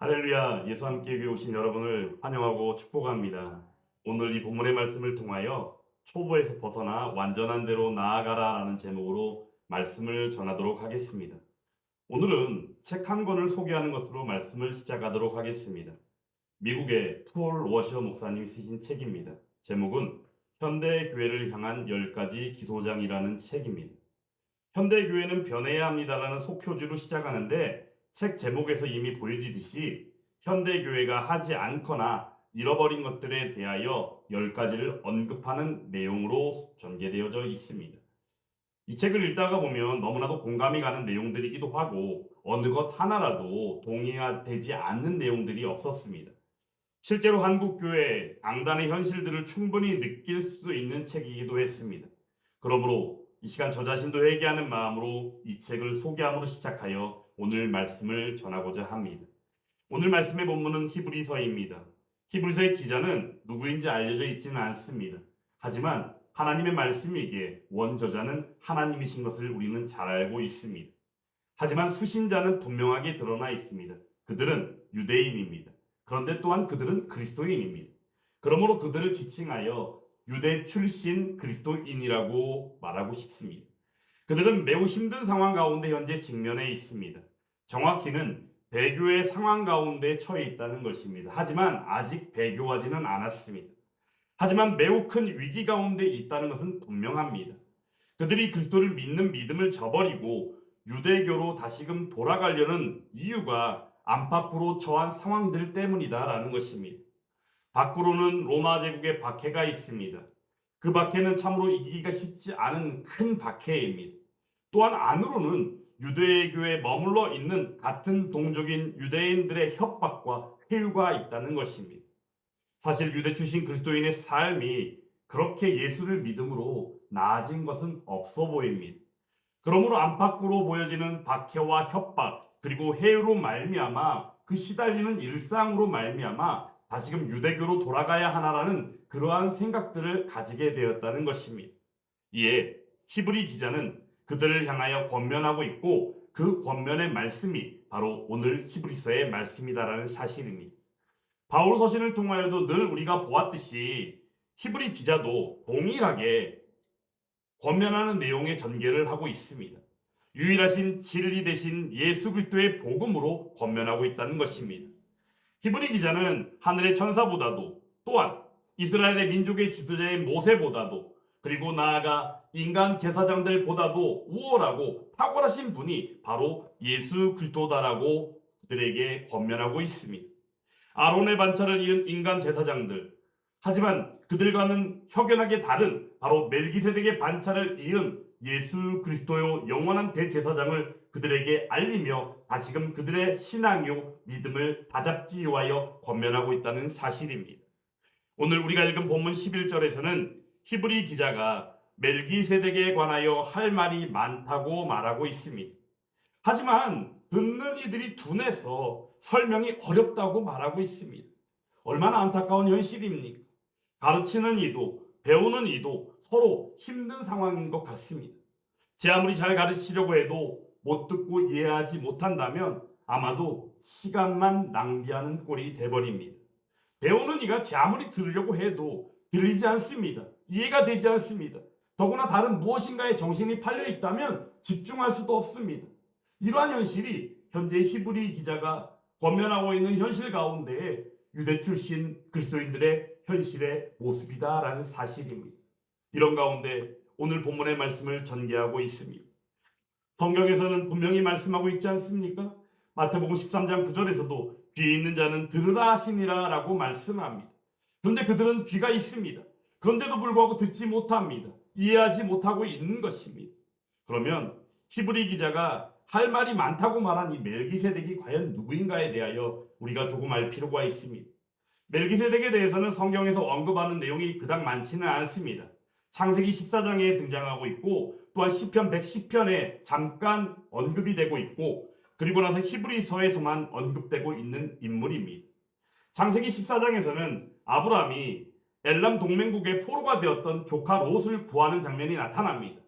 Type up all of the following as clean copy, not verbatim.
할렐루야, 예수 함께 교회 오신 여러분을 환영하고 축복합니다. 오늘 이 본문의 말씀을 통하여 초보에서 벗어나 완전한 대로 나아가라라는 제목으로 말씀을 전하도록 하겠습니다. 오늘은 책 한 권을 소개하는 것으로 말씀을 시작하도록 하겠습니다. 미국의 폴 워셔 목사님이 쓰신 책입니다. 제목은 현대 교회를 향한 10가지 기소장이라는 책입니다. 현대 교회는 변해야 합니다라는 속표지로 시작하는데 책 제목에서 이미 보여지듯이 현대 교회가 하지 않거나 잃어버린 것들에 대하여 10가지를 언급하는 내용으로 전개되어져 있습니다. 이 책을 읽다가 보면 너무나도 공감이 가는 내용들이기도 하고 어느 것 하나라도 동의되지 않는 내용들이 없었습니다. 실제로 한국 교회 앙단의 현실들을 충분히 느낄 수 있는 책이기도 했습니다. 그러므로 이 시간 저 자신도 회개하는 마음으로 이 책을 소개함으로 시작하여 오늘 말씀을 전하고자 합니다. 오늘 말씀의 본문은 히브리서입니다. 히브리서의 기자는 누구인지 알려져 있지는 않습니다. 하지만 하나님의 말씀이기에 원저자는 하나님이신 것을 우리는 잘 알고 있습니다. 하지만 수신자는 분명하게 드러나 있습니다. 그들은 유대인입니다. 그런데 또한 그들은 그리스도인입니다. 그러므로 그들을 지칭하여 유대 출신 그리스도인이라고 말하고 싶습니다. 그들은 매우 힘든 상황 가운데 현재 직면해 있습니다. 정확히는 배교의 상황 가운데 처해 있다는 것입니다. 하지만 아직 배교하지는 않았습니다. 하지만 매우 큰 위기 가운데 있다는 것은 분명합니다. 그들이 그리스도를 믿는 믿음을 저버리고 유대교로 다시금 돌아가려는 이유가 안팎으로 처한 상황들 때문이다라는 것입니다. 밖으로는 로마 제국의 박해가 있습니다. 그 박해는 참으로 이기기가 쉽지 않은 큰 박해입니다. 또한 안으로는 유대교에 머물러 있는 같은 동족인 유대인들의 협박과 회유가 있다는 것입니다. 사실 유대 출신 그리스도인의 삶이 그렇게 예수를 믿음으로 나아진 것은 없어 보입니다. 그러므로 안팎으로 보여지는 박해와 협박 그리고 해유로 말미암아 그 시달리는 일상으로 말미암아 다시금 유대교로 돌아가야 하나라는 그러한 생각들을 가지게 되었다는 것입니다. 이에 히브리 기자는 그들을 향하여 권면하고 있고 그 권면의 말씀이 바로 오늘 히브리서의 말씀이다라는 사실입니다. 바울 서신을 통하여도 늘 우리가 보았듯이 히브리 기자도 동일하게 권면하는 내용의 전개를 하고 있습니다. 유일하신 진리 되신 예수 그리스도의 복음으로 권면하고 있다는 것입니다. 히브리 기자는 하늘의 천사보다도 또한 이스라엘의 민족의 지도자인 모세보다도 그리고 나아가 인간 제사장들보다도 우월하고 탁월하신 분이 바로 예수 그리스도다라고 그들에게 권면하고 있습니다. 아론의 반차를 이은 인간 제사장들, 하지만 그들과는 확연하게 다른 바로 멜기세덱의 반차를 이은 예수 그리스도요 영원한 대제사장을 그들에게 알리며 다시금 그들의 신앙요 믿음을 다잡기 위하여 권면하고 있다는 사실입니다. 오늘 우리가 읽은 본문 11절에서는 히브리 기자가 멜기세덱에 관하여 할 말이 많다고 말하고 있습니다. 하지만 듣는 이들이 둔해서 설명이 어렵다고 말하고 있습니다. 얼마나 안타까운 현실입니까? 가르치는 이도 배우는 이도 서로 힘든 상황인 것 같습니다. 제 아무리 잘 가르치려고 해도 못 듣고 이해하지 못한다면 아마도 시간만 낭비하는 꼴이 돼버립니다. 배우는 이가 제 아무리 들으려고 해도 들리지 않습니다. 이해가 되지 않습니다. 더구나 다른 무엇인가에 정신이 팔려 있다면 집중할 수도 없습니다. 이러한 현실이 현재 히브리 기자가 권면하고 있는 현실 가운데 유대 출신 그리스도인들의 현실의 모습이다라는 사실입니다. 이런 가운데 오늘 본문의 말씀을 전개하고 있습니다. 성경에서는 분명히 말씀하고 있지 않습니까? 마태복음 13장 9절에서도 귀 있는 자는 들으라 하시니라 라고 말씀합니다. 그런데 그들은 귀가 있습니다. 그런데도 불구하고 듣지 못합니다. 이해하지 못하고 있는 것입니다. 그러면 히브리 기자가 할 말이 많다고 말한 이 멜기세덱이 과연 누구인가에 대하여 우리가 조금 알 필요가 있습니다. 멜기세덱에 대해서는 성경에서 언급하는 내용이 그닥 많지는 않습니다. 창세기 14장에 등장하고 있고 또한 시편 110편에 잠깐 언급이 되고 있고 그리고 나서 히브리서에서만 언급되고 있는 인물입니다. 창세기 14장에서는 아브라함이 엘람 동맹국의 포로가 되었던 조카 롯을 구하는 장면이 나타납니다.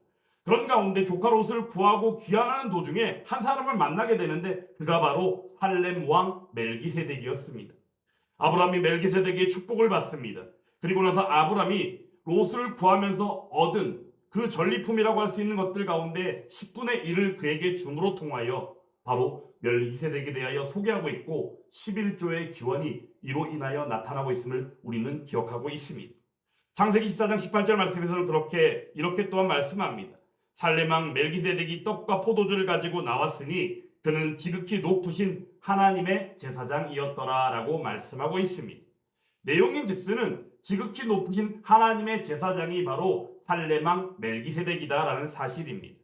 그런 가운데 조카 롯을 구하고 귀환하는 도중에 한 사람을 만나게 되는데 그가 바로 살렘 왕 멜기세덱이었습니다. 아브라함이 멜기세덱의 축복을 받습니다. 그리고 나서 아브라함이 롯을 구하면서 얻은 그 전리품이라고 할 수 있는 것들 가운데 10분의 1을 그에게 줌으로 통하여 바로 멜기세덱에 대하여 소개하고 있고 11조의 기원이 이로 인하여 나타나고 있음을 우리는 기억하고 있습니다. 창세기 14장 18절 말씀에서는 이렇게 또한 말씀합니다. 살렘 왕 멜기세덱이 떡과 포도주를 가지고 나왔으니 그는 지극히 높으신 하나님의 제사장이었더라 라고 말씀하고 있습니다. 내용인즉슨 지극히 높으신 하나님의 제사장이 바로 살렘 왕 멜기세덱이다 라는 사실입니다.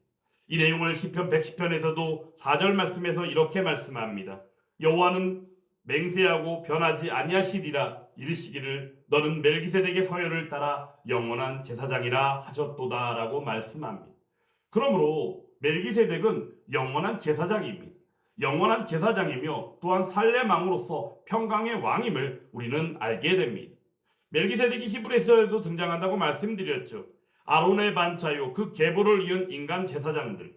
이 내용을 시편 110편에서도 4절 말씀에서 이렇게 말씀합니다. 여호와는 맹세하고 변하지 아니하시리라 이르시기를 너는 멜기세덱의 서열을 따라 영원한 제사장이라 하셨도다 라고 말씀합니다. 그러므로 멜기세덱은 영원한 제사장입니다. 영원한 제사장이며 또한 살렘 왕으로서 평강의 왕임을 우리는 알게 됩니다. 멜기세덱이 히브리서에도 등장한다고 말씀드렸죠. 아론의 반차요 그 계보를 이은 인간 제사장들.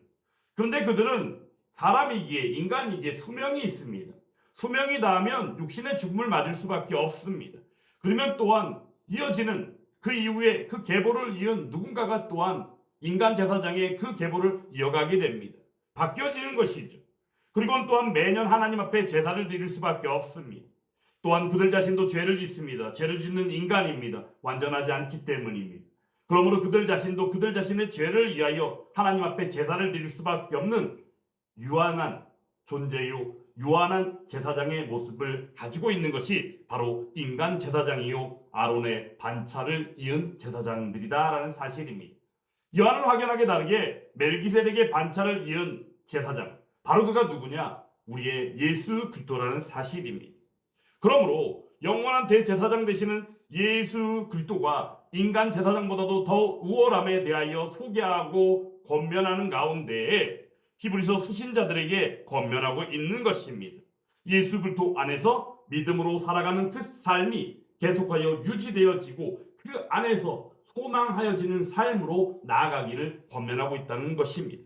그런데 그들은 사람이기에 인간이기에 수명이 있습니다. 수명이 닿으면 육신의 죽음을 맞을 수밖에 없습니다. 그러면 또한 이어지는 그 이후에 그 계보를 이은 누군가가 또한 인간 제사장의 그 계보를 이어가게 됩니다. 바뀌어지는 것이죠. 그리고 또한 매년 하나님 앞에 제사를 드릴 수밖에 없습니다. 또한 그들 자신도 죄를 짓습니다. 죄를 짓는 인간입니다. 완전하지 않기 때문입니다. 그러므로 그들 자신도 그들 자신의 죄를 위하여 하나님 앞에 제사를 드릴 수밖에 없는 유한한 존재요, 유한한 제사장의 모습을 가지고 있는 것이 바로 인간 제사장이요 아론의 반차를 이은 제사장들이다라는 사실입니다. 요한은 확연하게 다르게 멜기세덱의 반차를 이은 제사장, 바로 그가 누구냐? 우리의 예수 그리스도라는 사실입니다. 그러므로 영원한 대제사장 되시는 예수 그리스도가 인간 제사장보다도 더 우월함에 대하여 소개하고 권면하는 가운데에 히브리서 수신자들에게 권면하고 있는 것입니다. 예수 그리스도 안에서 믿음으로 살아가는 그 삶이 계속하여 유지되어지고 그 안에서 소망하여지는 삶으로 나아가기를 권면하고 있다는 것입니다.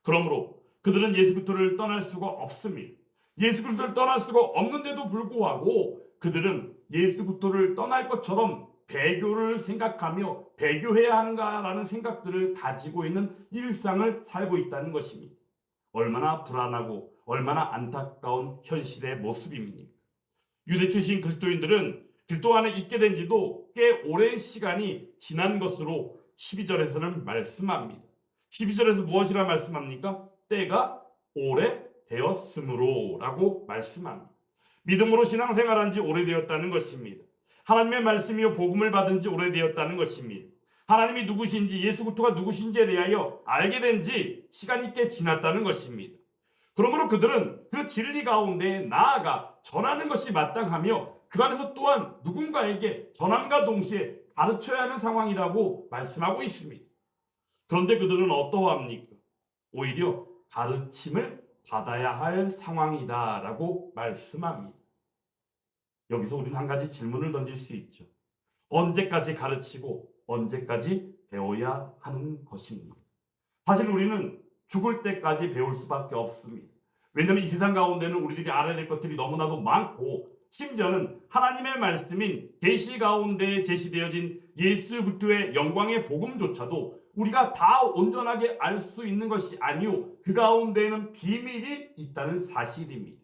그러므로 그들은 예수 그리스도를 떠날 수가 없습니다. 예수 그리스도를 떠날 수가 없는데도 불구하고 그들은 예수 그리스도를 떠날 것처럼 배교를 생각하며 배교해야 하는가라는 생각들을 가지고 있는 일상을 살고 있다는 것입니다. 얼마나 불안하고 얼마나 안타까운 현실의 모습입니까? 유대 출신 그리스도인들은 그리스도 안에 있게 된 지도 꽤 오랜 시간이 지난 것으로 12절에서는 말씀합니다. 12절에서 무엇이라 말씀합니까? 때가 오래되었으므로 라고 말씀합니다. 믿음으로 신앙생활한 지 오래되었다는 것입니다. 하나님의 말씀이요 복음을 받은 지 오래되었다는 것입니다. 하나님이 누구신지 예수 그리스도가 누구신지에 대하여 알게 된 지 시간이 꽤 지났다는 것입니다. 그러므로 그들은 그 진리 가운데 나아가 전하는 것이 마땅하며 그 안에서 또한 누군가에게 전함과 동시에 가르쳐야 하는 상황이라고 말씀하고 있습니다. 그런데 그들은 어떠합니까? 오히려 가르침을 받아야 할 상황이다라고 말씀합니다. 여기서 우리는 한 가지 질문을 던질 수 있죠. 언제까지 가르치고 언제까지 배워야 하는 것입니다. 사실 우리는 죽을 때까지 배울 수밖에 없습니다. 왜냐하면 이 세상 가운데는 우리들이 알아야 될 것들이 너무나도 많고 심지어는 하나님의 말씀인 계시 가운데 제시되어진 예수 그리스도의 영광의 복음조차도 우리가 다 온전하게 알 수 있는 것이 아니요 그 가운데에는 비밀이 있다는 사실입니다.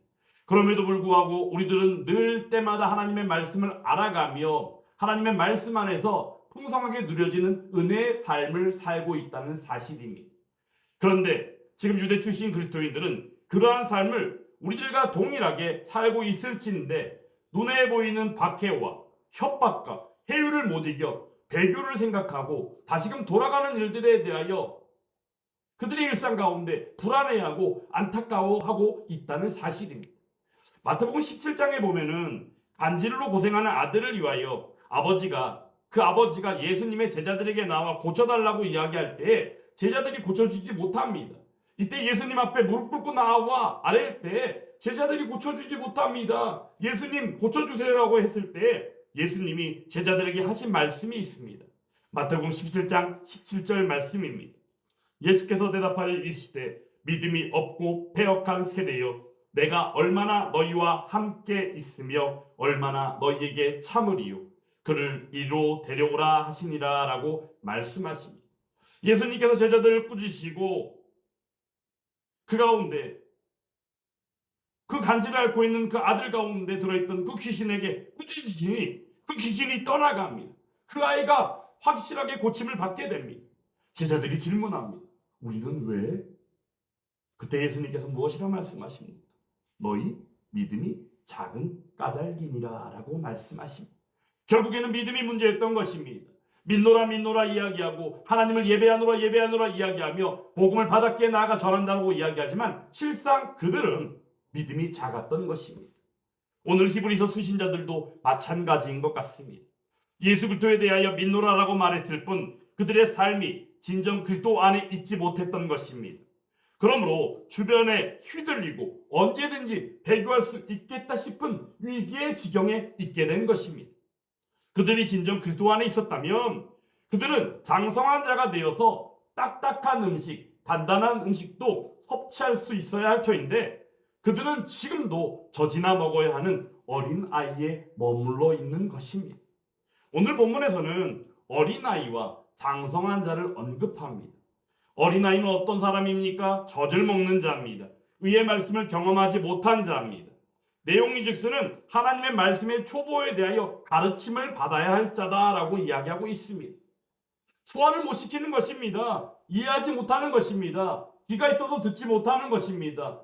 그럼에도 불구하고 우리들은 늘 때마다 하나님의 말씀을 알아가며 하나님의 말씀 안에서 풍성하게 누려지는 은혜의 삶을 살고 있다는 사실입니다. 그런데 지금 유대 출신 그리스도인들은 그러한 삶을 우리들과 동일하게 살고 있을진데 눈에 보이는 박해와 협박과 해유를 못 이겨 배교를 생각하고 다시금 돌아가는 일들에 대하여 그들의 일상 가운데 불안해하고 안타까워하고 있다는 사실입니다. 마태복음 17장에 보면은 간질로 고생하는 아들을 위하여 그 아버지가 예수님의 제자들에게 나와 고쳐달라고 이야기할 때 제자들이 고쳐주지 못합니다. 이때 예수님 앞에 무릎 꿇고 나와 아랠 때 제자들이 고쳐주지 못합니다. 예수님 고쳐주세요라고 했을 때 예수님이 제자들에게 하신 말씀이 있습니다. 마태복음 17장 17절 말씀입니다. 예수께서 대답하여 이르시되 믿음이 없고 패역한 세대여 내가 얼마나 너희와 함께 있으며 얼마나 너희에게 참으리요 그를 이리로 데려오라 하시니라 라고 말씀하십니다. 예수님께서 제자들을 꾸짖으시고 그 가운데 그 간지를 앓고 있는 그 아들 가운데 들어있던 그 귀신에게 꾸짖으시니 그 귀신이 떠나갑니다. 그 아이가 확실하게 고침을 받게 됩니다. 제자들이 질문합니다. 우리는 왜? 그때 예수님께서 무엇이라 말씀하십니까? 너희 믿음이 작은 까닭이니라 라고 말씀하십니다. 결국에는 믿음이 문제였던 것입니다. 믿노라 믿노라 이야기하고 하나님을 예배하노라 예배하노라 이야기하며 복음을 바닥에 나아가 전한다고 이야기하지만 실상 그들은 믿음이 작았던 것입니다. 오늘 히브리서 수신자들도 마찬가지인 것 같습니다. 예수 그리스도에 대하여 믿노라라고 말했을 뿐 그들의 삶이 진정 그리스도 안에 있지 못했던 것입니다. 그러므로 주변에 휘둘리고 언제든지 배교할 수 있겠다 싶은 위기의 지경에 있게 된 것입니다. 그들이 진정 그리스도 안에 있었다면 그들은 장성한 자가 되어서 딱딱한 음식, 단단한 음식도 섭취할 수 있어야 할 터인데 그들은 지금도 젖이나 먹어야 하는 어린아이에 머물러 있는 것입니다. 오늘 본문에서는 어린아이와 장성한 자를 언급합니다. 어린아이는 어떤 사람입니까? 젖을 먹는 자입니다. 의의 말씀을 경험하지 못한 자입니다. 내용이 즉수는 하나님의 말씀의 초보에 대하여 가르침을 받아야 할 자다라고 이야기하고 있습니다. 소화를 못 시키는 것입니다. 이해하지 못하는 것입니다. 귀가 있어도 듣지 못하는 것입니다.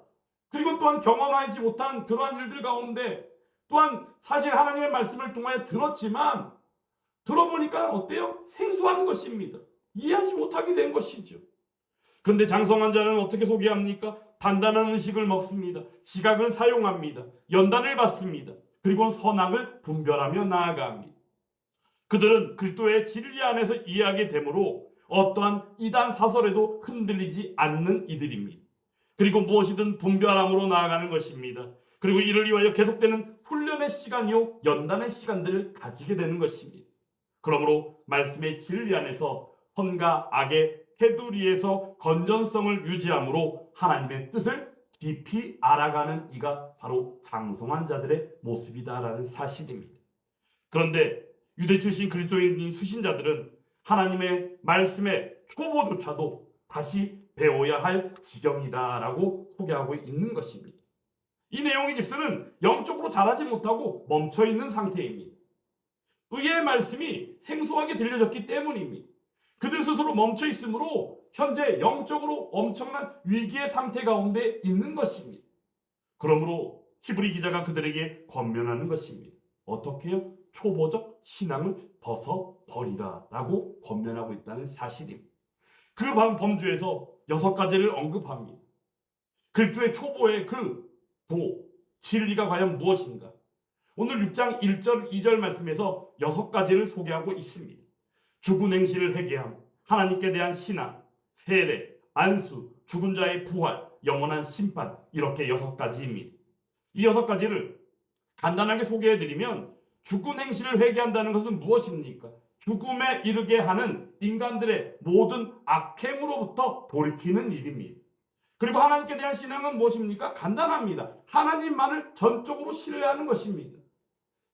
그리고 또한 경험하지 못한 그러한 일들 가운데 또한 사실 하나님의 말씀을 통하여 들었지만 들어보니까 어때요? 생소한 것입니다. 이해하지 못하게 된 것이죠. 그런데 장성한 자는 어떻게 소개합니까? 단단한 음식을 먹습니다. 지각을 사용합니다. 연단을 받습니다. 그리고 선악을 분별하며 나아갑니다. 그들은 그리스도의 진리 안에서 이해하게 되므로 어떠한 이단 사설에도 흔들리지 않는 이들입니다. 그리고 무엇이든 분별함으로 나아가는 것입니다. 그리고 이를 위하여 계속되는 훈련의 시간이요 연단의 시간들을 가지게 되는 것입니다. 그러므로 말씀의 진리 안에서 선과 악의 테두리에서 건전성을 유지함으로 하나님의 뜻을 깊이 알아가는 이가 바로 장성한 자들의 모습이다라는 사실입니다. 그런데 유대 출신 그리스도인 수신자들은 하나님의 말씀의 초보조차도 다시 배워야 할 지경이다라고 소개하고 있는 것입니다. 이 내용이 즉수는 영적으로 자라지 못하고 멈춰있는 상태입니다. 의의 말씀이 생소하게 들려졌기 때문입니다. 그들 스스로 멈춰 있으므로 현재 영적으로 엄청난 위기의 상태 가운데 있는 것입니다. 그러므로 히브리 기자가 그들에게 권면하는 것입니다. 어떻게요? 초보적 신앙을 벗어버리라 라고 권면하고 있다는 사실입니다. 그 범주에서 6가지를 언급합니다. 그리스도의 초보의 그 진리가 과연 무엇인가? 오늘 6장 1절 2절 말씀에서 6가지를 소개하고 있습니다. 죽은 행실을 회개함, 하나님께 대한 신앙, 세례, 안수, 죽은 자의 부활, 영원한 심판, 이렇게 6가지입니다. 이 6가지를 간단하게 소개해드리면 죽은 행실을 회개한다는 것은 무엇입니까? 죽음에 이르게 하는 인간들의 모든 악행으로부터 돌이키는 일입니다. 그리고 하나님께 대한 신앙은 무엇입니까? 간단합니다. 하나님만을 전적으로 신뢰하는 것입니다.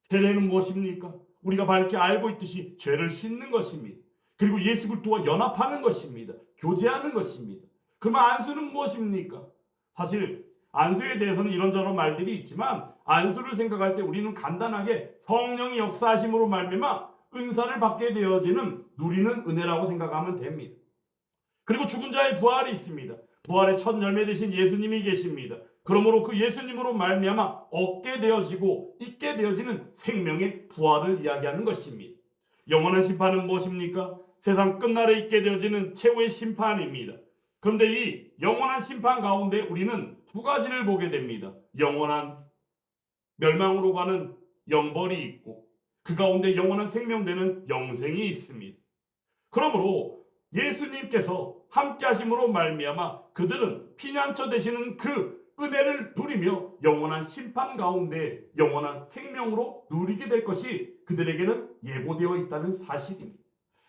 세례는 무엇입니까? 우리가 밝게 알고 있듯이 죄를 씻는 것입니다. 그리고 예수 그리스도와 연합하는 것입니다. 교제하는 것입니다. 그러면 안수는 무엇입니까? 사실 안수에 대해서는 이런저런 말들이 있지만 안수를 생각할 때 우리는 간단하게 성령의 역사하심으로 말미암아 은사를 받게 되어지는 누리는 은혜라고 생각하면 됩니다. 그리고 죽은 자의 부활이 있습니다. 부활의 첫 열매 되신 예수님이 계십니다. 그러므로 그 예수님으로 말미암아 얻게 되어지고 있게 되어지는 생명의 부활을 이야기하는 것입니다. 영원한 심판은 무엇입니까? 세상 끝날에 있게 되어지는 최후의 심판입니다. 그런데 이 영원한 심판 가운데 우리는 2가지를 보게 됩니다. 영원한 멸망으로 가는 영벌이 있고 그 가운데 영원한 생명되는 영생이 있습니다. 그러므로 예수님께서 함께 하심으로 말미암아 그들은 피난처 되시는 그 은혜를 누리며 영원한 심판 가운데 영원한 생명으로 누리게 될 것이 그들에게는 예고되어 있다는 사실입니다.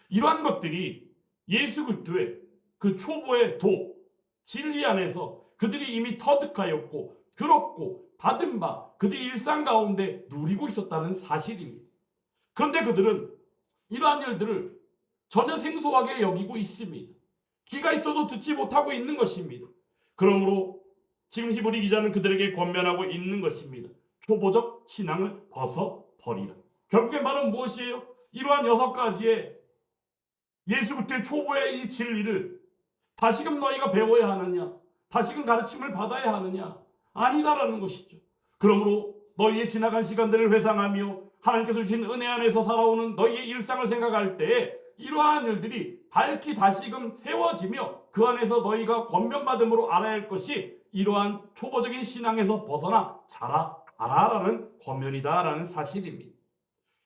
이러한 것들이 예수 그리스도의 그 초보의 진리 안에서 그들이 이미 터득하였고 들었고 받은 바 그들이 일상 가운데 누리고 있었다는 사실입니다. 그런데 그들은 이러한 일들을 전혀 생소하게 여기고 있습니다. 귀가 있어도 듣지 못하고 있는 것입니다. 그러므로 지금 히브리 기자는 그들에게 권면하고 있는 것입니다. 초보적 신앙을 벗어버리라. 결국에 말은 무엇이에요? 이러한 6가지의 예수 그리스도의 초보의 이 진리를 다시금 너희가 배워야 하느냐? 다시금 가르침을 받아야 하느냐? 아니다라는 것이죠. 그러므로 너희의 지나간 시간들을 회상하며 하나님께서 주신 은혜 안에서 살아오는 너희의 일상을 생각할 때 이러한 일들이 밝히 다시금 세워지며 그 안에서 너희가 권면받음으로 알아야 할 것이 이러한 초보적인 신앙에서 벗어나 자라가라라는 권면이다라는 사실입니다.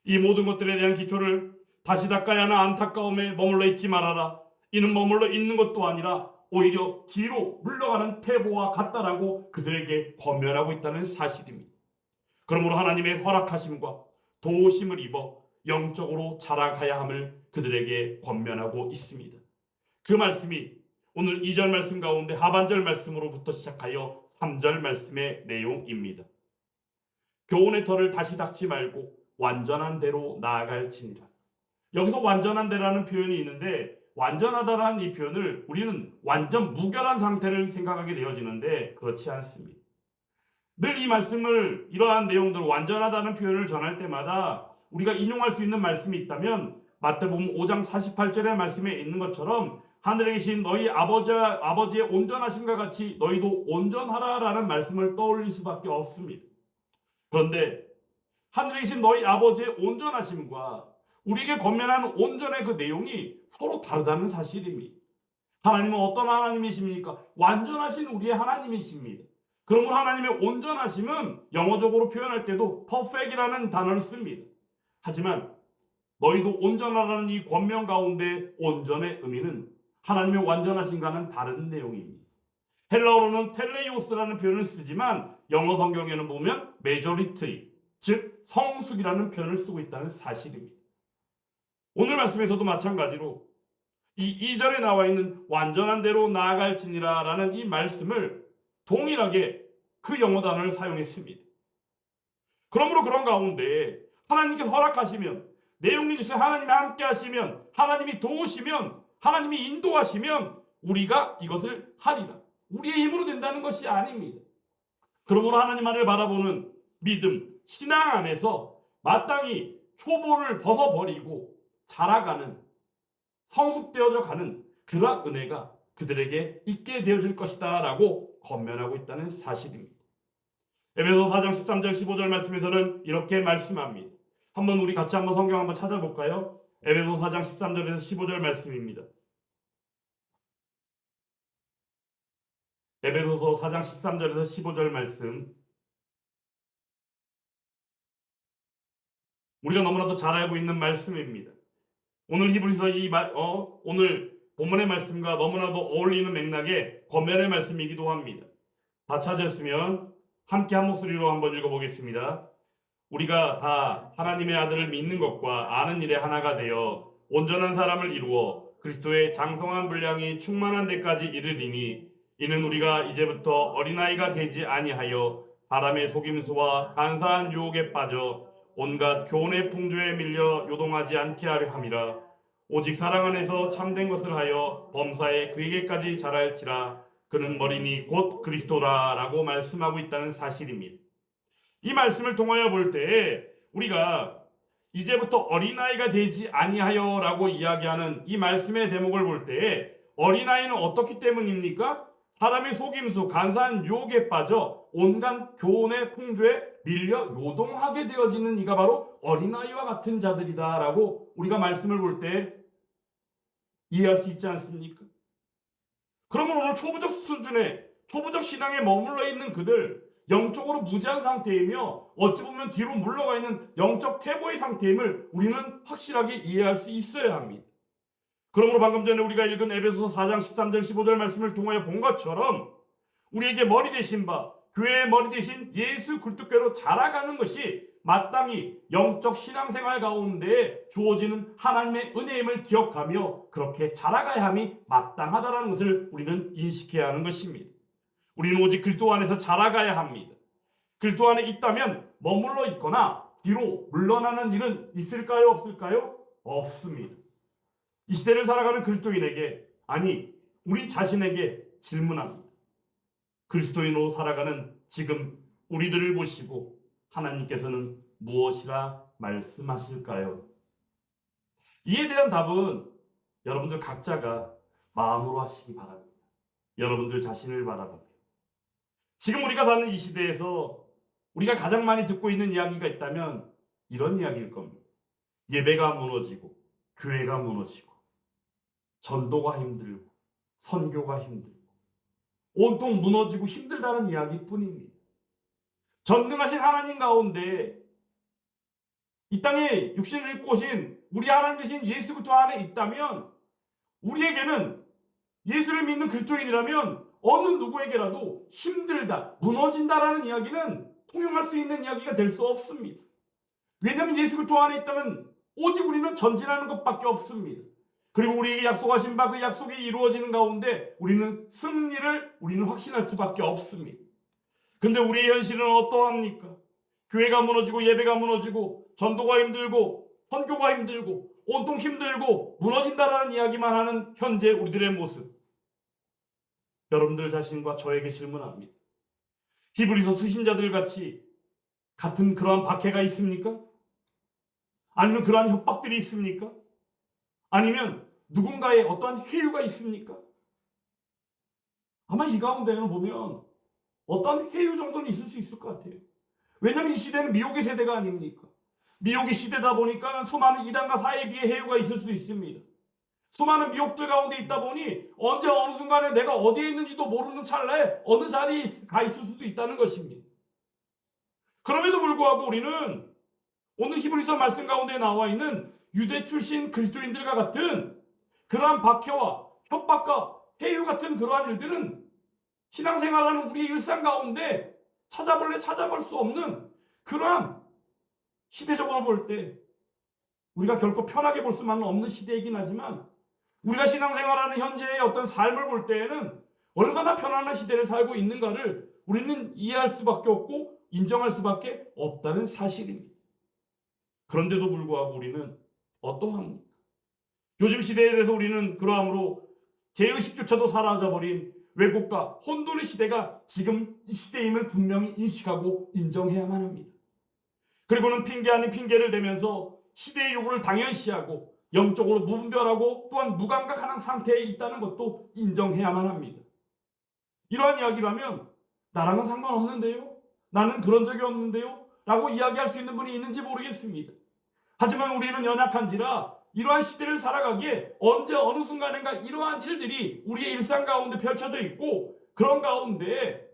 이 모든 것들에 대한 기초를 다시 닦아야 하는 안타까움에 머물러 있지 말아라. 이는 머물러 있는 것도 아니라 오히려 뒤로 물러가는 태보와 같다라고 그들에게 권면하고 있다는 사실입니다. 그러므로 하나님의 허락하심과 도우심을 입어 영적으로 자라가야 함을 그들에게 권면하고 있습니다. 그 말씀이 오늘 2절 말씀 가운데 하반절 말씀으로부터 시작하여 3절 말씀의 내용입니다. 교훈의 털을 다시 닦지 말고 완전한 대로 나아갈지니라. 여기서 완전한 대라는 표현이 있는데 완전하다라는 이 표현을 우리는 완전 무결한 상태를 생각하게 되어지는데 그렇지 않습니다. 늘 이 말씀을 이러한 내용들 완전하다는 표현을 전할 때마다 우리가 인용할 수 있는 말씀이 있다면 마태복음 5장 48절의 말씀에 있는 것처럼 하늘에 계신 너희 아버지의 온전하심과 같이 너희도 온전하라라는 말씀을 떠올릴 수밖에 없습니다. 그런데 하늘에 계신 너희 아버지의 온전하심과 우리에게 권면하는 온전의 그 내용이 서로 다르다는 사실입니다. 하나님은 어떤 하나님이십니까? 완전하신 우리의 하나님이십니다. 그러므로 하나님의 온전하심은 영어적으로 표현할 때도 perfect이라는 단어를 씁니다. 하지만 너희도 온전하라는 이 권면 가운데 온전의 의미는 하나님의 완전하심과는 다른 내용입니다. 헬라어로는 텔레이오스라는 표현을 쓰지만 영어 성경에는 보면 메조리티, 즉 성숙이라는 표현을 쓰고 있다는 사실입니다. 오늘 말씀에서도 마찬가지로 이 2절에 나와 있는 완전한 대로 나아갈지니라 라는 이 말씀을 동일하게 그 영어 단어를 사용했습니다. 그러므로 그런 가운데 하나님께서 허락하시면 내용이 주세요. 하나님이 함께 하시면 하나님이 도우시면 하나님이 인도하시면 우리가 이것을 하리라. 우리의 힘으로 된다는 것이 아닙니다. 그러므로 하나님 안을 바라보는 믿음, 신앙 안에서 마땅히 초보를 벗어버리고 자라가는 성숙되어져 가는 그러한 은혜가 그들에게 있게 되어질 것이다 라고 권면하고 있다는 사실입니다. 에베소 4장 13절 15절 말씀에서는 이렇게 말씀합니다. 우리 같이 한번 성경 한번 찾아볼까요? 에베소 4장 13절에서 15절 말씀입니다. 에베소서 4장 13절에서 15절 말씀, 우리가 너무나도 잘 알고 있는 말씀입니다. 오늘 히브리서 오늘 본문의 말씀과 너무나도 어울리는 맥락의 권면의 말씀이기도 합니다. 다 찾았으면 함께 한 목소리로 한번 읽어보겠습니다. 우리가 다 하나님의 아들을 믿는 것과 아는 일에 하나가 되어 온전한 사람을 이루어 그리스도의 장성한 분량이 충만한 데까지 이르리니 이는 우리가 이제부터 어린아이가 되지 아니하여 사람의 속임수와 간사한 유혹에 빠져 온갖 교훈의 풍조에 밀려 요동하지 않게 하려 함이라. 오직 사랑 안에서 참된 것을 하여 범사에 그에게까지 자랄지라. 그는 머리니 곧 그리스도라 라고 말씀하고 있다는 사실입니다. 이 말씀을 통하여 볼 때 우리가 이제부터 어린아이가 되지 아니하여 라고 이야기하는 이 말씀의 대목을 볼 때 어린아이는 어떻기 때문입니까? 사람의 속임수, 간사한 유혹에 빠져 온갖 교훈의 풍조에 밀려 요동하게 되어지는 이가 바로 어린아이와 같은 자들이다 라고 우리가 말씀을 볼 때 이해할 수 있지 않습니까? 그러면 오늘 초보적 수준의 초보적 신앙에 머물러 있는 그들, 영적으로 무지한 상태이며 어찌 보면 뒤로 물러가 있는 영적 태보의 상태임을 우리는 확실하게 이해할 수 있어야 합니다. 그러므로 방금 전에 우리가 읽은 에베소서 4장 13절 15절 말씀을 통하여 본 것처럼 우리에게 머리 되신 바 교회의 머리 되신 예수 그리스도께로 자라가는 것이 마땅히 영적 신앙생활 가운데 주어지는 하나님의 은혜임을 기억하며 그렇게 자라가야 함이 마땅하다는 것을 우리는 인식해야 하는 것입니다. 우리는 오직 그리스도 안에서 자라가야 합니다. 그리스도 안에 있다면 머물러 있거나 뒤로 물러나는 일은 있을까요? 없을까요? 없습니다. 이 시대를 살아가는 그리스도인에게, 아니 우리 자신에게 질문합니다. 그리스도인으로 살아가는 지금 우리들을 보시고 하나님께서는 무엇이라 말씀하실까요? 이에 대한 답은 여러분들 각자가 마음으로 하시기 바랍니다. 여러분들 자신을 바라보며. 지금 우리가 사는 이 시대에서 우리가 가장 많이 듣고 있는 이야기가 있다면 이런 이야기일 겁니다. 예배가 무너지고 교회가 무너지고 전도가 힘들고 선교가 힘들고 온통 무너지고 힘들다는 이야기뿐입니다. 전능하신 하나님 가운데 이 땅에 육신을 입고 오신 우리 하나님 되신 예수 그리스도 안에 있다면 우리에게는 예수를 믿는 그리스도인이라면 어느 누구에게라도 힘들다, 무너진다라는 이야기는 통용할 수 있는 이야기가 될 수 없습니다. 왜냐하면 예수 그리스도 안에 있다면 오직 우리는 전진하는 것밖에 없습니다. 그리고 우리에게 약속하신 바 그 약속이 이루어지는 가운데 우리는 승리를 확신할 수밖에 없습니다. 근데 우리의 현실은 어떠합니까? 교회가 무너지고 예배가 무너지고 전도가 힘들고 선교가 힘들고 온통 힘들고 무너진다라는 이야기만 하는 현재 우리들의 모습. 여러분들 자신과 저에게 질문합니다. 히브리서 수신자들 같이 같은 그러한 박해가 있습니까? 아니면 그러한 협박들이 있습니까? 아니면 누군가의 어떠한 회유가 있습니까? 아마 이 가운데는 보면 어떠한 회유 정도는 있을 수 있을 것 같아요. 왜냐하면 이 시대는 미혹의 세대가 아닙니까? 미혹의 시대다 보니까 수많은 이단과 사이비의 회유가 있을 수 있습니다. 수많은 미혹들 가운데 있다 보니 언제 어느 순간에 내가 어디에 있는지도 모르는 찰나에 어느 자리에 가 있을 수도 있다는 것입니다. 그럼에도 불구하고 우리는 오늘 히브리서 말씀 가운데 나와 있는 유대 출신 그리스도인들과 같은 그러한 박해와 협박과 회유 같은 그러한 일들은 신앙생활하는 우리의 일상 가운데 찾아볼 수 없는 그러한, 시대적으로 볼 때 우리가 결코 편하게 볼 수만은 없는 시대이긴 하지만 우리가 신앙생활하는 현재의 어떤 삶을 볼 때에는 얼마나 편안한 시대를 살고 있는가를 우리는 이해할 수밖에 없고 인정할 수밖에 없다는 사실입니다. 그런데도 불구하고 우리는 어떠합니까? 요즘 시대에 대해서 우리는 그러함으로 제의식조차도 사라져버린 왜곡과 혼돈의 시대가 지금 이 시대임을 분명히 인식하고 인정해야만 합니다. 그리고는 핑계 아닌 핑계를 대면서 시대의 요구를 당연시하고 영적으로 무분별하고 또한 무감각한 상태에 있다는 것도 인정해야만 합니다. 이러한 이야기를 하면 나랑은 상관없는데요? 나는 그런 적이 없는데요? 라고 이야기할 수 있는 분이 있는지 모르겠습니다. 하지만 우리는 연약한지라 이러한 시대를 살아가기에 언제 어느 순간인가 이러한 일들이 우리의 일상 가운데 펼쳐져 있고, 그런 가운데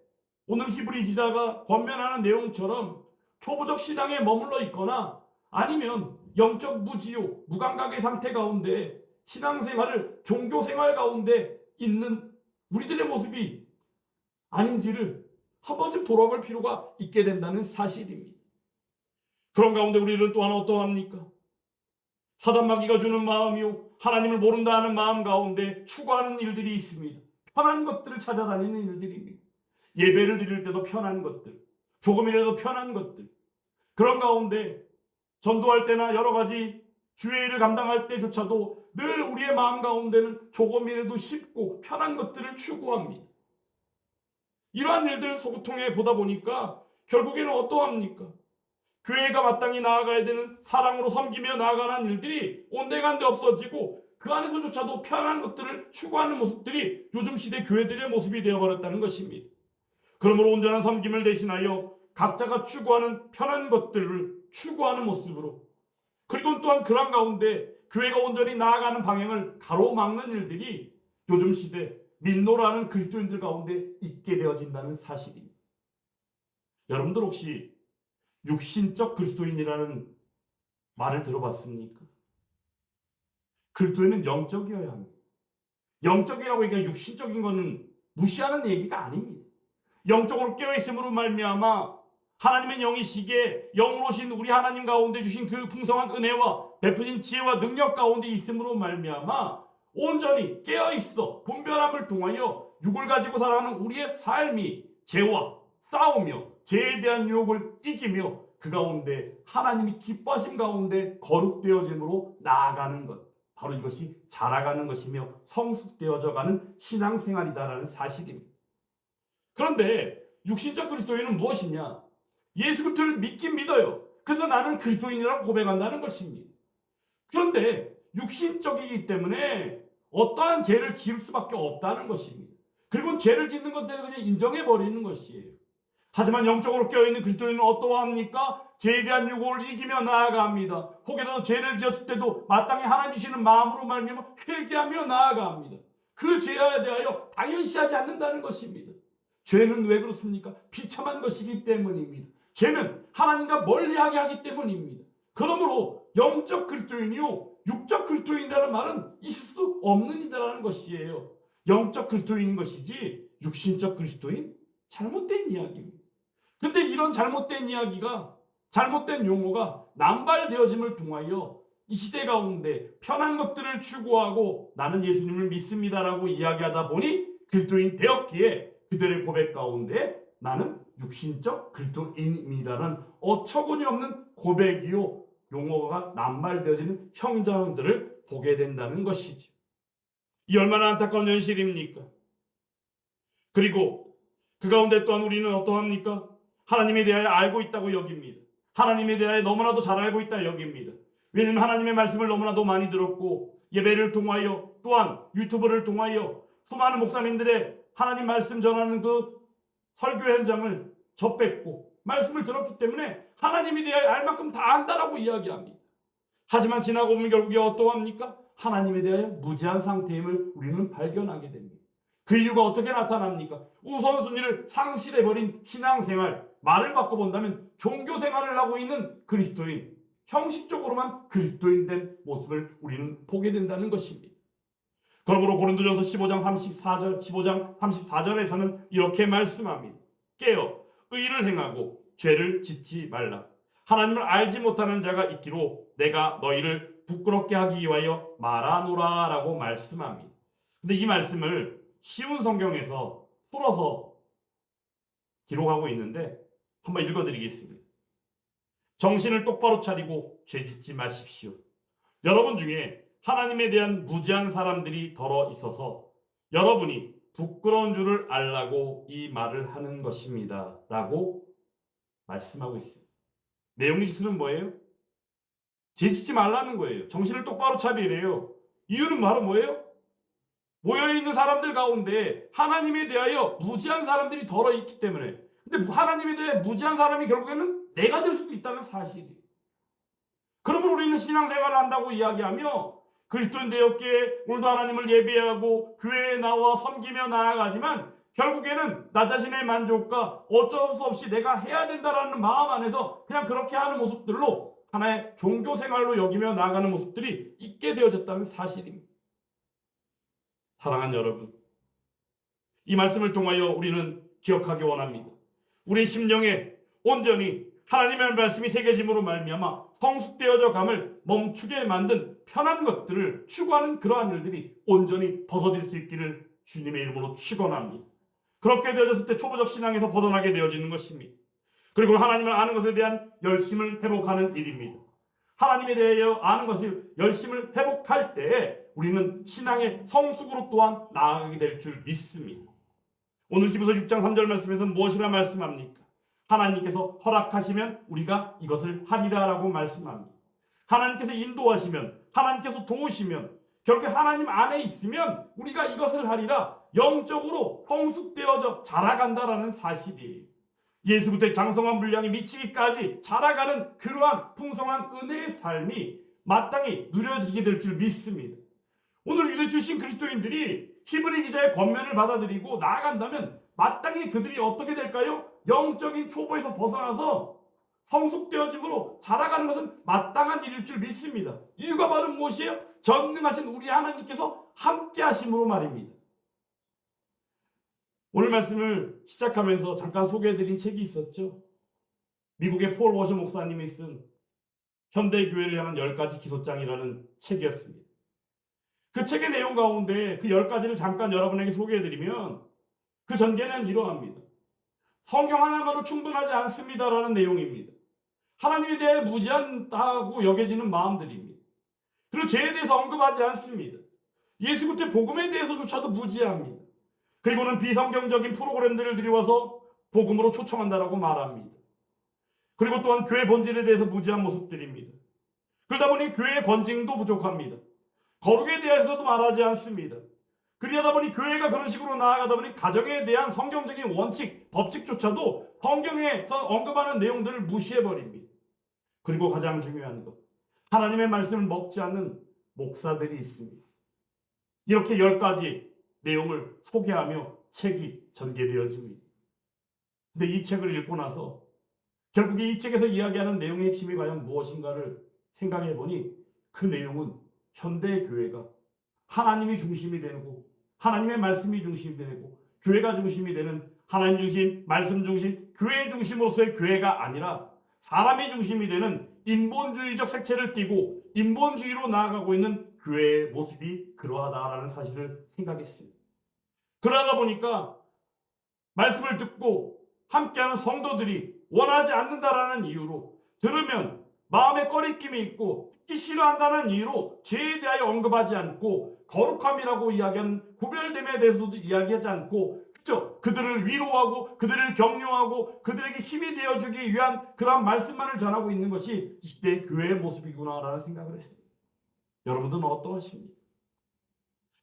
오늘 히브리 기자가 권면하는 내용처럼 초보적 신앙에 머물러 있거나 아니면 영적 무지요, 무감각의 상태 가운데 신앙생활을 종교생활 가운데 있는 우리들의 모습이 아닌지를 한 번쯤 돌아볼 필요가 있게 된다는 사실입니다. 그런 가운데 우리는 또한 어떠합니까? 사단마귀가 주는 마음이요, 하나님을 모른다 하는 마음 가운데 추구하는 일들이 있습니다. 편한 것들을 찾아다니는 일들입니다. 예배를 드릴 때도 편한 것들, 조금이라도 편한 것들, 그런 가운데 전도할 때나 여러 가지 주의 일을 감당할 때조차도 늘 우리의 마음 가운데는 조금이라도 쉽고 편한 것들을 추구합니다. 이러한 일들을 통해 보다 보니까 결국에는 어떠합니까? 교회가 마땅히 나아가야 되는 사랑으로 섬기며 나아가는 일들이 온데간데 없어지고 그 안에서조차도 편한 것들을 추구하는 모습들이 요즘 시대 교회들의 모습이 되어버렸다는 것입니다. 그러므로 온전한 섬김을 대신하여 각자가 추구하는 편한 것들을 추구하는 모습으로, 그리고 또한 그런 가운데 교회가 온전히 나아가는 방향을 가로막는 일들이 요즘 시대 민노라는 그리스도인들 가운데 있게 되어진다는 사실입니다. 여러분들 혹시 육신적 그리스도인이라는 말을 들어봤습니까? 그리스도인은 영적이어야 합니다. 영적이라고 얘기하면 육신적인 것은 무시하는 얘기가 아닙니다. 영적으로 깨어있음으로 말미암아 하나님의 영이시기에 영으로 오신 우리 하나님 가운데 주신 그 풍성한 은혜와 베푸신 지혜와 능력 가운데 있음으로 말미암아 온전히 깨어있어 분별함을 통하여 육을 가지고 살아가는 우리의 삶이 죄와 싸우며 죄에 대한 유혹을 이기며 그 가운데 하나님이 기뻐하심 가운데 거룩되어짐으로 나아가는 것, 바로 이것이 자라가는 것이며 성숙되어져 가는 신앙생활이다라는 사실입니다. 그런데 육신적 그리스도인은 무엇이냐? 예수 그리스도를 믿긴 믿어요. 그래서 나는 그리스도인이라고 고백한다는 것입니다. 그런데 육신적이기 때문에 어떠한 죄를 지을 수밖에 없다는 것입니다. 그리고 죄를 짓는 것에 대해서 그냥 인정해버리는 것이에요. 하지만 영적으로 깨어있는 그리스도인은 어떠합니까? 죄에 대한 유혹을 이기며 나아갑니다. 혹여라도 죄를 지었을 때도 마땅히 하나님 주시는 마음으로 말미암아 회개하며 나아갑니다. 그 죄에 대하여 당연시하지 않는다는 것입니다. 죄는 왜 그렇습니까? 비참한 것이기 때문입니다. 죄는 하나님과 멀리하게 하기 때문입니다. 그러므로 영적 그리스도인이요 육적 그리스도인이라는 말은 있을 수 없는 이다라는 것이에요. 영적 그리스도인인 것이지 육신적 그리스도인? 잘못된 이야기입니다. 근데 이런 잘못된 이야기가, 잘못된 용어가 남발되어짐을 통하여 이 시대 가운데 편한 것들을 추구하고 나는 예수님을 믿습니다라고 이야기하다 보니 그리스도인 되었기에 그들의 고백 가운데 나는 육신적 그리스도인입니다라는 어처구니 없는 고백이요 용어가 남발되어지는 형상들을 보게 된다는 것이죠. 이 얼마나 안타까운 현실입니까? 그리고 그 가운데 또한 우리는 어떠합니까? 하나님에 대하여 알고 있다고 여깁니다. 하나님에 대하여 너무나도 잘 알고 있다 여깁니다. 왜냐하면 하나님의 말씀을 너무나도 많이 들었고 예배를 통하여 또한 유튜브를 통하여 수많은 목사님들의 하나님 말씀 전하는 그 설교 현장을 접했고 말씀을 들었기 때문에 하나님에 대하여 알 만큼 다 안다라고 이야기합니다. 하지만 지나고 보면 결국에 어떠합니까? 하나님에 대하여 무지한 상태임을 우리는 발견하게 됩니다. 그 이유가 어떻게 나타납니까? 우선순위를 상실해버린 신앙생활, 말을 바꿔본다면 종교생활을 하고 있는 그리스도인, 형식적으로만 그리스도인 된 모습을 우리는 보게 된다는 것입니다. 그러므로 고린도전서 15장 34절에서는 이렇게 말씀합니다. 깨어 의를 행하고 죄를 짓지 말라. 하나님을 알지 못하는 자가 있기로 내가 너희를 부끄럽게 하기 위하여 말하노라 라고 말씀합니다. 근데 이 말씀을 쉬운 성경에서 풀어서 기록하고 있는데 한번 읽어드리겠습니다. 정신을 똑바로 차리고 죄 짓지 마십시오. 여러분 중에 하나님에 대한 무지한 사람들이 덜어 있어서 여러분이 부끄러운 줄을 알라고 이 말을 하는 것입니다. 라고 말씀하고 있습니다. 내용이 즉슨 뭐예요? 죄 짓지 말라는 거예요. 정신을 똑바로 차리래요. 이유는 바로 뭐예요? 모여있는 사람들 가운데 하나님에 대하여 무지한 사람들이 덜어 있기 때문에. 근데 하나님에 대해 무지한 사람이 결국에는 내가 될 수도 있다는 사실이에요. 그러면 우리는 신앙생활을 한다고 이야기하며 그리스도인 되었기에 오늘도 하나님을 예배하고 교회에 나와 섬기며 나아가지만 결국에는 나 자신의 만족과 어쩔 수 없이 내가 해야 된다라는 마음 안에서 그냥 그렇게 하는 모습들로 하나의 종교생활로 여기며 나아가는 모습들이 있게 되어졌다는 사실입니다. 사랑하는 여러분, 이 말씀을 통하여 우리는 기억하기 원합니다. 우리 심령에 온전히 하나님의 말씀이 새겨짐으로 말미암아 성숙되어져 감을 멈추게 만든 편한 것들을 추구하는 그러한 일들이 온전히 벗어질 수 있기를 주님의 이름으로 축원합니다. 그렇게 되어졌을 때 초보적 신앙에서 벗어나게 되어지는 것입니다. 그리고 하나님을 아는 것에 대한 열심을 회복하는 일입니다. 하나님에 대하여 아는 것을 열심을 회복할 때 우리는 신앙의 성숙으로 또한 나아가게 될 줄 믿습니다. 오늘 히브리서 6장 3절 말씀에서는 무엇이라 말씀합니까? 하나님께서 허락하시면 우리가 이것을 하리라라고 말씀합니다. 하나님께서 인도하시면, 하나님께서 도우시면, 결국 하나님 안에 있으면 우리가 이것을 하리라 영적으로 성숙되어져 자라간다라는 사실이에요. 예수 그리스도의 장성한 분량이 미치기까지 자라가는 그러한 풍성한 은혜의 삶이 마땅히 누려지게 될 줄 믿습니다. 오늘 유대 출신 그리스도인들이 히브리 기자의 권면을 받아들이고 나아간다면 마땅히 그들이 어떻게 될까요? 영적인 초보에서 벗어나서 성숙되어짐으로 자라가는 것은 마땅한 일일 줄 믿습니다. 이유가 바로 무엇이에요? 전능하신 우리 하나님께서 함께 하심으로 말입니다. 오늘 말씀을 시작하면서 잠깐 소개해드린 책이 있었죠. 미국의 폴 워셔 목사님이 쓴 현대교회를 향한 10가지 기소장이라는 책이었습니다. 그 책의 내용 가운데 그 10가지를 잠깐 여러분에게 소개해드리면 그 전개는 이러합니다. 성경 하나만으로 충분하지 않습니다라는 내용입니다. 하나님에 대해 무지하다고 여겨지는 마음들입니다. 그리고 죄에 대해서 언급하지 않습니다. 예수 그리스도의 복음에 대해서조차도 무지합니다. 그리고는 비성경적인 프로그램들을 들여와서 복음으로 초청한다라고 말합니다. 그리고 또한 교회 본질에 대해서 무지한 모습들입니다. 그러다 보니 교회의 권징도 부족합니다. 거룩에 대해서도 말하지 않습니다. 그러다 보니 교회가 그런 식으로 나아가다 보니 가정에 대한 성경적인 원칙, 법칙조차도 성경에서 언급하는 내용들을 무시해버립니다. 그리고 가장 중요한 것, 하나님의 말씀을 먹지 않는 목사들이 있습니다. 이렇게 10가지 내용을 소개하며 책이 전개되어집니다. 근데 이 책을 읽고 나서 결국에 이 책에서 이야기하는 내용의 핵심이 과연 무엇인가를 생각해 보니 그 내용은 현대 교회가 하나님이 중심이 되고 하나님의 말씀이 중심이 되고 교회가 중심이 되는 하나님 중심, 말씀 중심, 교회 중심으로서의 교회가 아니라 사람이 중심이 되는 인본주의적 색채를 띠고 인본주의로 나아가고 있는 교회의 모습이 그러하다라는 사실을 생각했습니다. 그러다 보니까 말씀을 듣고 함께하는 성도들이 원하지 않는다라는 이유로 들으면 마음에 꺼리낌이 있고 듣기 싫어한다는 이유로 죄에 대하여 언급하지 않고 거룩함이라고 이야기하는 구별됨에 대해서도 이야기하지 않고 그렇죠? 그들을 위로하고 그들을 격려하고 그들에게 힘이 되어주기 위한 그러한 말씀만을 전하고 있는 것이 이 시대의 교회의 모습이구나라는 생각을 했습니다. 여러분들은 어떠하십니까?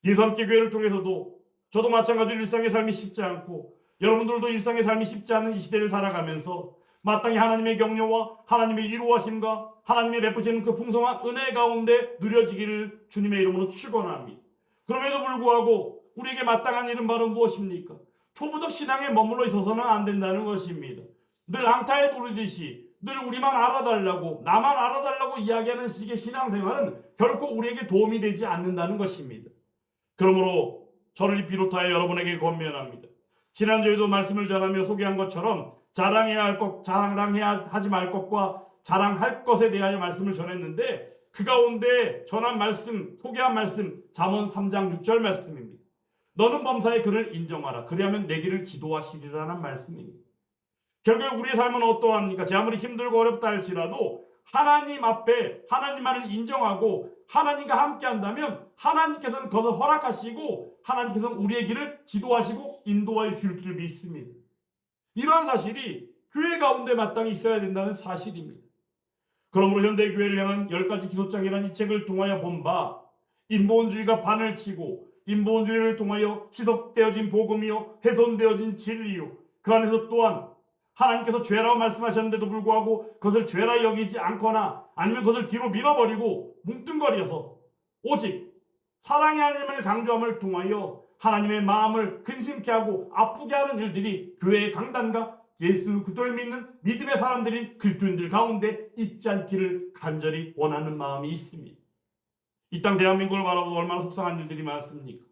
예수 함께 교회를 통해서도 저도 마찬가지로 일상의 삶이 쉽지 않고 여러분들도 일상의 삶이 쉽지 않은 이 시대를 살아가면서 마땅히 하나님의 격려와 하나님의 위로하심과 하나님의 베푸시는 그 풍성한 은혜 가운데 누려지기를 주님의 이름으로 축원합니다. 그럼에도 불구하고 우리에게 마땅한 일은 바로 무엇입니까? 초부적 신앙에 머물러 있어서는 안 된다는 것입니다. 늘 앙탈 부르듯이 늘 우리만 알아달라고 나만 알아달라고 이야기하는 식의 신앙생활은 결코 우리에게 도움이 되지 않는다는 것입니다. 그러므로 저를 비롯하여 여러분에게 권면합니다. 지난주에도 말씀을 전하며 소개한 것처럼 자랑해야 할 것, 자랑해야 하지 말 것과 자랑할 것에 대하여 말씀을 전했는데 그 가운데 전한 말씀, 소개한 말씀 잠언 3장 6절 말씀입니다. 너는 범사의 그를 인정하라. 그리하면 내 길을 지도하시리라는 말씀입니다. 결국 우리의 삶은 어떠합니까? 제 아무리 힘들고 어렵다 할지라도 하나님 앞에 하나님만을 인정하고 하나님과 함께 한다면 하나님께서는 그것을 허락하시고 하나님께서는 우리의 길을 지도하시고 인도하여 주실 줄 믿습니다. 이러한 사실이 교회 가운데 마땅히 있어야 된다는 사실입니다. 그러므로 현대교회를 향한 10가지 기소장이라는 이 책을 통하여 본 바 인본주의가 반을 치고 인본주의를 통하여 희석되어진 복음이요 훼손되어진 진리요 그 안에서 또한 하나님께서 죄라고 말씀하셨는데도 불구하고 그것을 죄라 여기지 않거나 아니면 그것을 뒤로 밀어버리고 뭉뚱거려서 오직 사랑의 하나님을 강조함을 통하여 하나님의 마음을 근심케 하고 아프게 하는 일들이 교회의 강단과 예수 그리스도를 믿는 믿음의 사람들인 그리스도인들 가운데 있지 않기를 간절히 원하는 마음이 있습니다. 이 땅 대한민국을 바라보고 얼마나 속상한 일들이 많습니까?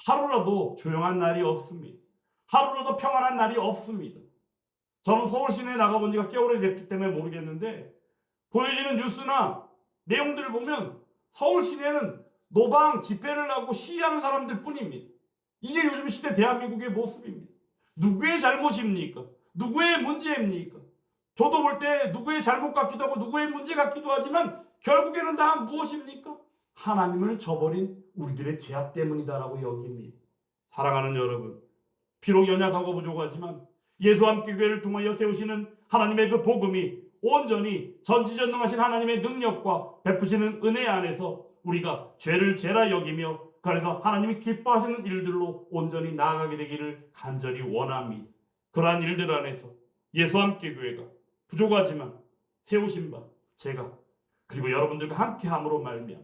하루라도 조용한 날이 없습니다. 하루라도 평안한 날이 없습니다. 저는 서울 시내에 나가본 지가 꽤 오래됐기 때문에 모르겠는데 보여지는 뉴스나 내용들을 보면 서울 시내는 노방 집회를 하고 시위하는 사람들 뿐입니다. 이게 요즘 시대 대한민국의 모습입니다. 누구의 잘못입니까? 누구의 문제입니까? 저도 볼 때 누구의 잘못 같기도 하고 누구의 문제 같기도 하지만 결국에는 다 무엇입니까? 하나님을 저버린 우리들의 죄악 때문이다라고 여깁니다. 사랑하는 여러분, 비록 연약하고 부족하지만 예수 함께 교회를 통하여 세우시는 하나님의 그 복음이 온전히 전지전능하신 하나님의 능력과 베푸시는 은혜 안에서 우리가 죄를 죄라 여기며 그 안에서 하나님이 기뻐하시는 일들로 온전히 나아가게 되기를 간절히 원합니다. 그러한 일들 안에서 예수 함께 교회가 부족하지만 세우신 바 제가 그리고 여러분들과 함께함으로 말미암아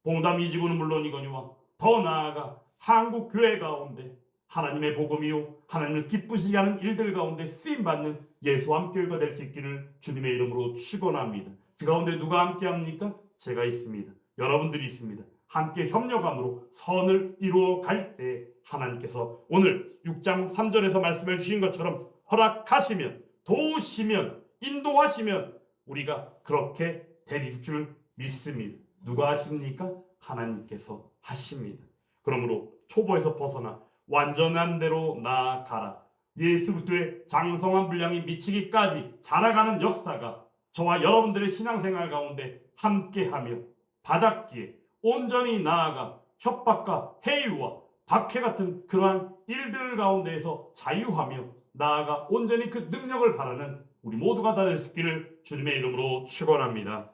봉담 이 지구는 물론이거니와 더 나아가 한국 교회 가운데 하나님의 복음이요 하나님을 기쁘시게 하는 일들 가운데 쓰임받는 예수 함께교회가 될 수 있기를 주님의 이름으로 축원합니다. 그 가운데 누가 함께합니까? 제가 있습니다. 여러분들이 있습니다. 함께 협력함으로 선을 이루어 갈 때 하나님께서 오늘 6장 3절에서 말씀해 주신 것처럼 허락하시면 도우시면 인도하시면 우리가 그렇게 되릴 줄 믿습니다. 누가 하십니까? 하나님께서 하십니다. 그러므로 초보에서 벗어나 완전한 대로 나아가라. 예수 그리스도의 장성한 분량이 미치기까지 자라가는 역사가 저와 여러분들의 신앙생활 가운데 함께하며 받았기에 온전히 나아가 협박과 해유와 박해 같은 그러한 일들 가운데에서 자유하며 나아가 온전히 그 능력을 바라는 우리 모두가 다 될 수 있기를 주님의 이름으로 축원합니다.